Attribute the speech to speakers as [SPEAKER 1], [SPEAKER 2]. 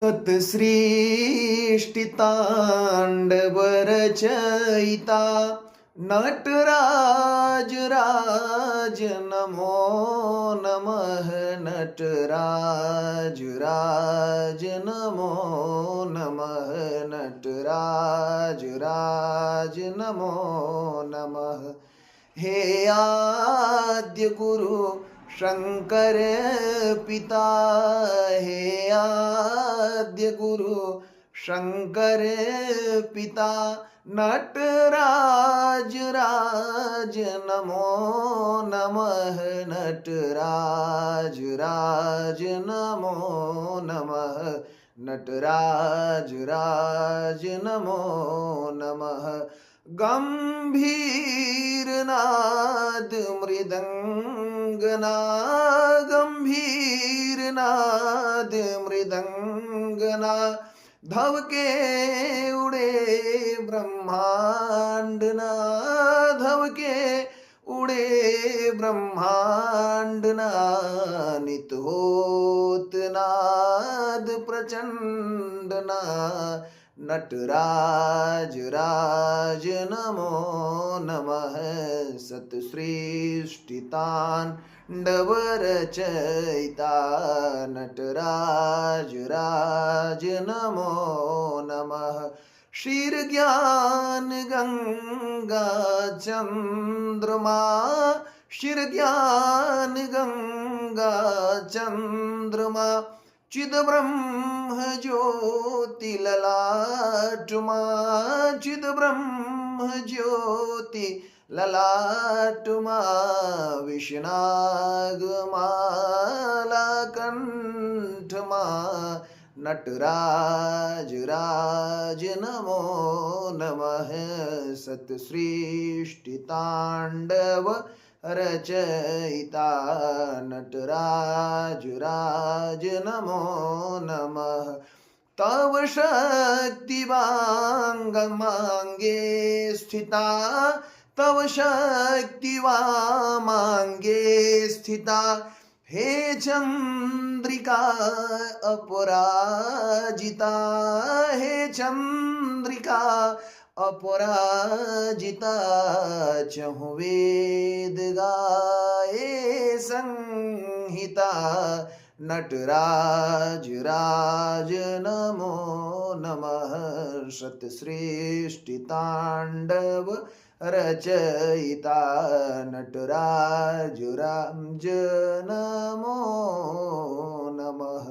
[SPEAKER 1] सत्सृष्टितांडवरचयिता नटराज राज नमो नमः नटराज राज नमो नमः नटराज राज नमो नमः। हे आद्य गुरु शंकर पिता, हे आद्य गुरु शंकर पिता नटराज राज नमो नमः नटराज राज नमो नमः नटराज राज नमो नमः। गंभीर नाद मृदंगना, गंभीर नाद मृदंगना धवके उड़े ब्रह्मांडना, धवके उड़े ब्रह्मांडना नित होत नाद प्रचंडना नटराज राज नमो नमः। सत्सृष्टितांडवरचयिता नटराज राज नमो नमः। क्षीर ज्ञान गंगा चंद्रमा, क्षीर ज्ञान गंगा चंद्रमा चिद ब्रह्म ज्योति ललाटमा, चिद ब्रह्म ज्योति ललाटमा विष्णागमाला कंठमा नटराज राज नमो नमः। सत्सृष्टितांडव रचयिता नटराज राज नमो नमः। तव शक्ति मांगे स्थिता, तव शक्ति मांगे स्थिता हे चंद्रिका अपराजिता, हे चंद्रिका अपराजिता चहु वेद गाए संहिता नटराज राज नमो नमः। सत्सृष्टितांडव रचयिता नटराज राज नमो नमः।